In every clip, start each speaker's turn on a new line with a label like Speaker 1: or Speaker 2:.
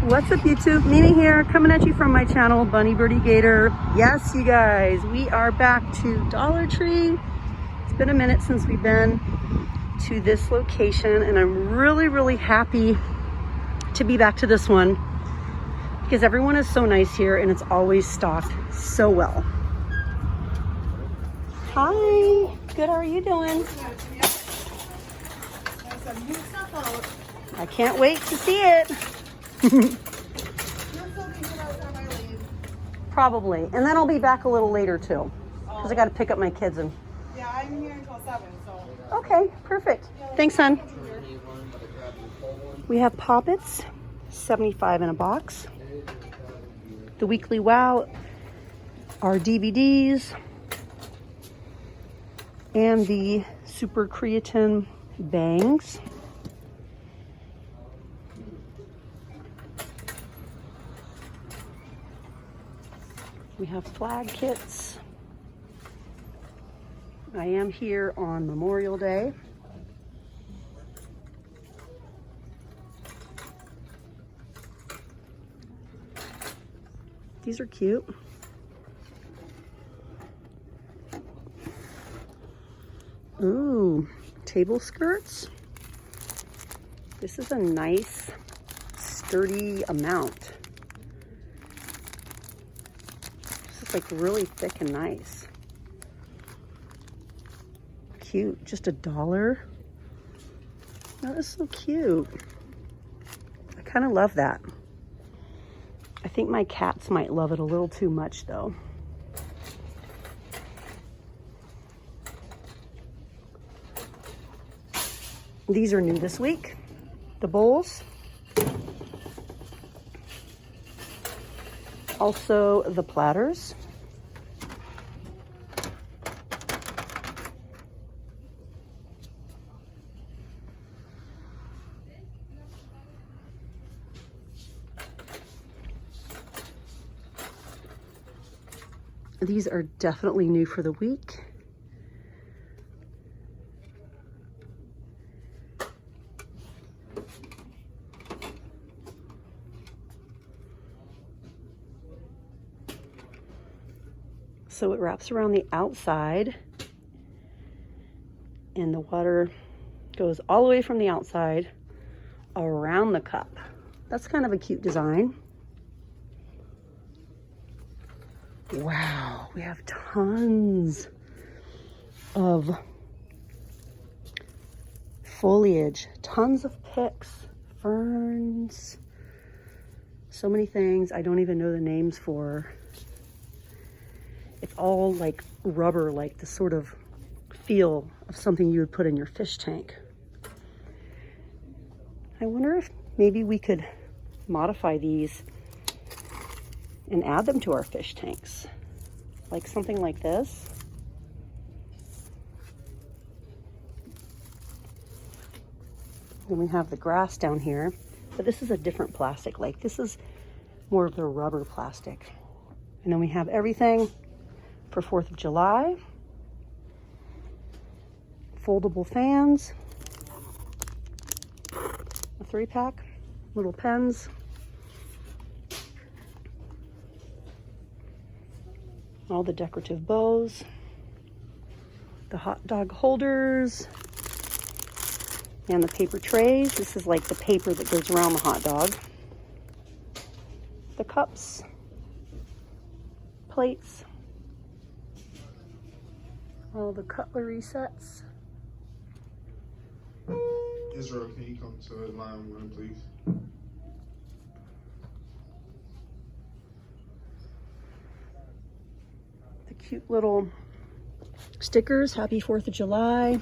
Speaker 1: What's up, YouTube? Mimi here, coming at you from my channel, Bunny Birdie Gator. Yes, you guys, we are back to Dollar Tree. It's been a minute since we've been to this location, and I'm really happy to be back to this one because everyone is so nice here and it's always stocked so well. Hi, good, how are you doing? I can't wait to see it. Probably, and then I'll be back a little later too, because I got to pick up my kids. And
Speaker 2: yeah, I'm here until 7, so.
Speaker 1: Okay, perfect. Thanks, hon. We have Poppets, 75 in a box. The Weekly Wow, our DVDs, and the Super Creatine Bangs. We have flag kits. I am here on Memorial Day. These are cute. Ooh, table skirts. This is a nice, sturdy amount. Like really thick and nice. Cute, just $1. That is so cute. I kind of love that. I think my cats might love it a little too much though. These are new this week. The bowls. Also the platters. These are definitely new for the week. So it wraps around the outside and the water goes all the way from the outside around the cup. That's kind of a cute design. Wow, we have tons of foliage, tons of picks, ferns, so many things I don't even know the names for. It's all like rubber, like the sort of feel of something you would put in your fish tank. I wonder if maybe we could modify these and add them to our fish tanks. Like something like this. Then we have the grass down here, but this is a different plastic. Like this is more of the rubber plastic. And then we have everything for 4th of July. Foldable fans. A 3-pack. Little pens. All the decorative bows. The hot dog holders. And the paper trays. This is like the paper that goes around the hot dog. The cups. Plates. All the cutlery sets.
Speaker 3: Israel, can you come to line 1, please?
Speaker 1: The cute little stickers, Happy 4th of July.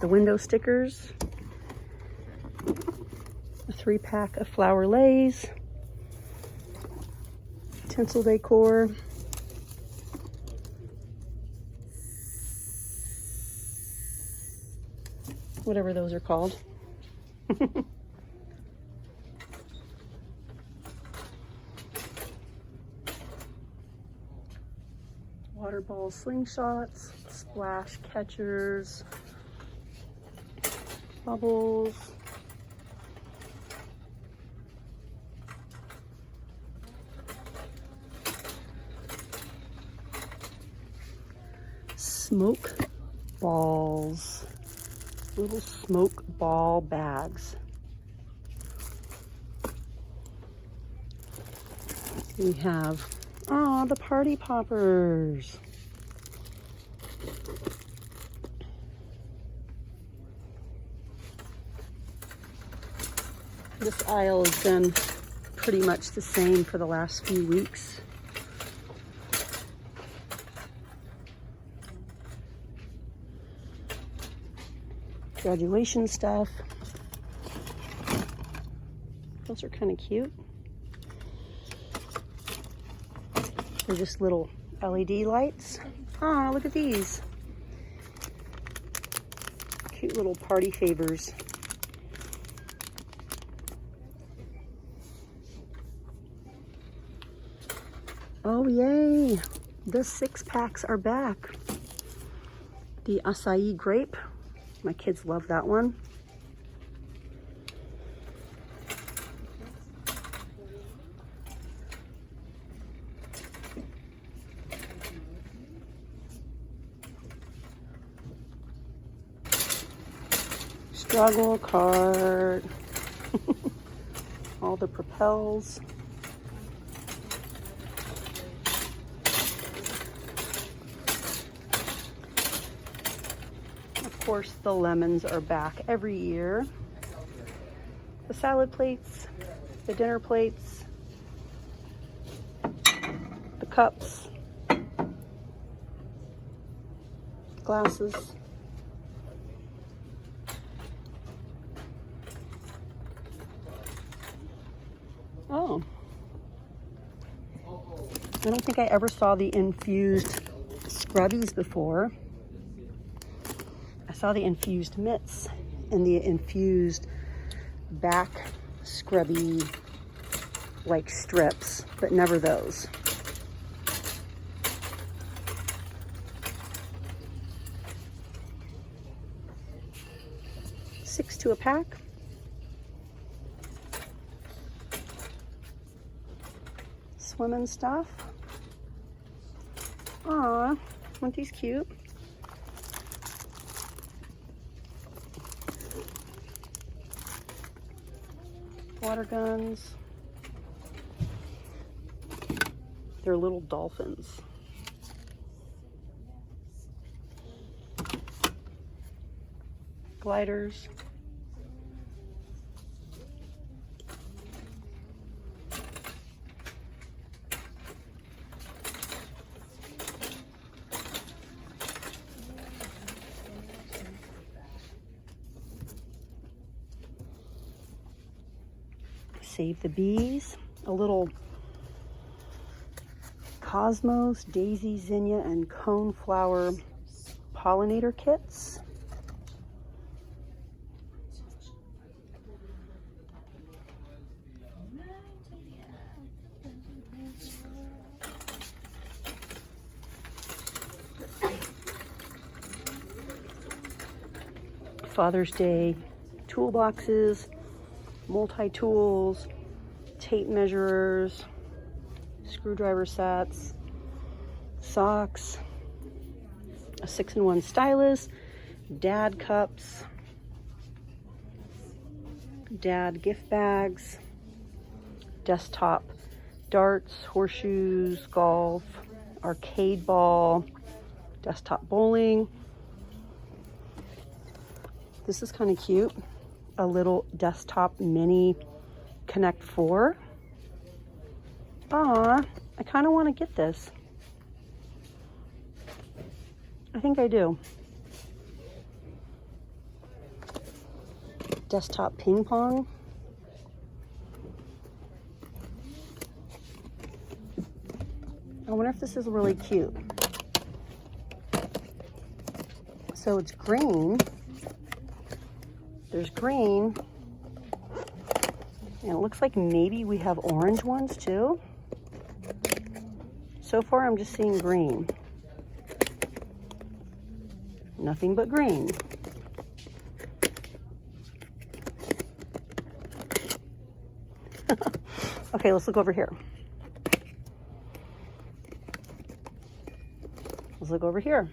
Speaker 1: The window stickers. A 3-pack of flower lays. Tinsel decor. Whatever those are called. Water ball slingshots, splash catchers, bubbles, smoke balls. Little smoke ball bags. We have, oh, the party poppers. This aisle has been pretty much the same for the last few weeks. Graduation stuff. Those are kind of cute. They're just little LED lights. Oh, look at these. Cute little party favors. Oh, yay. The 6-packs are back. The acai grape. My kids love that one. Struggle card. All the propels. Of course, the lemons are back every year. The salad plates, the dinner plates, the cups, glasses. Oh, I don't think I ever saw the infused scrubbies before. I saw the infused mitts and the infused back scrubby like strips, but never those. $6 a pack. Swimming stuff. Aw, aren't these cute? Water guns. They're little dolphins. Gliders. Save the bees, a little cosmos, daisy, zinnia, and coneflower pollinator kits. Father's Day toolboxes, multi-tools, tape measurers, screwdriver sets, socks, a 6-in-1 stylus, dad cups, dad gift bags, desktop darts, horseshoes, golf, arcade ball, desktop bowling. This is kind of cute. A little desktop mini Connect 4. Aw, I kind of want to get this. I think I do. Desktop ping pong. I wonder if this is really cute. So it's green. There's green, and it looks like maybe we have orange ones too. So far, I'm just seeing green. Nothing but green. Okay, let's look over here. Let's look over here.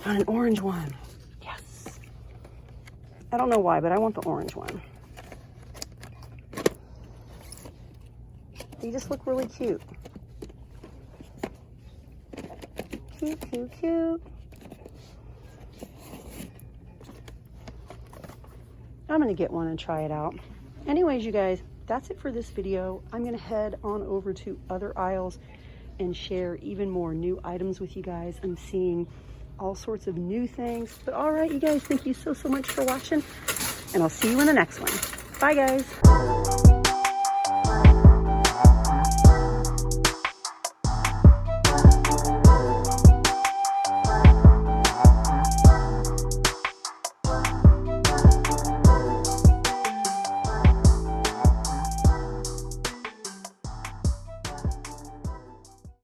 Speaker 1: Found an orange one. Yes. I don't know why, but I want the orange one. They just look really cute. Cute, cute, cute. I'm gonna get one and try it out. Anyways, you guys, that's it for this video. I'm gonna head on over to other aisles and share even more new items with you guys. I'm seeing all sorts of new things. But all right, you guys, thank you so much for watching, and I'll see you in the next one. Bye, guys.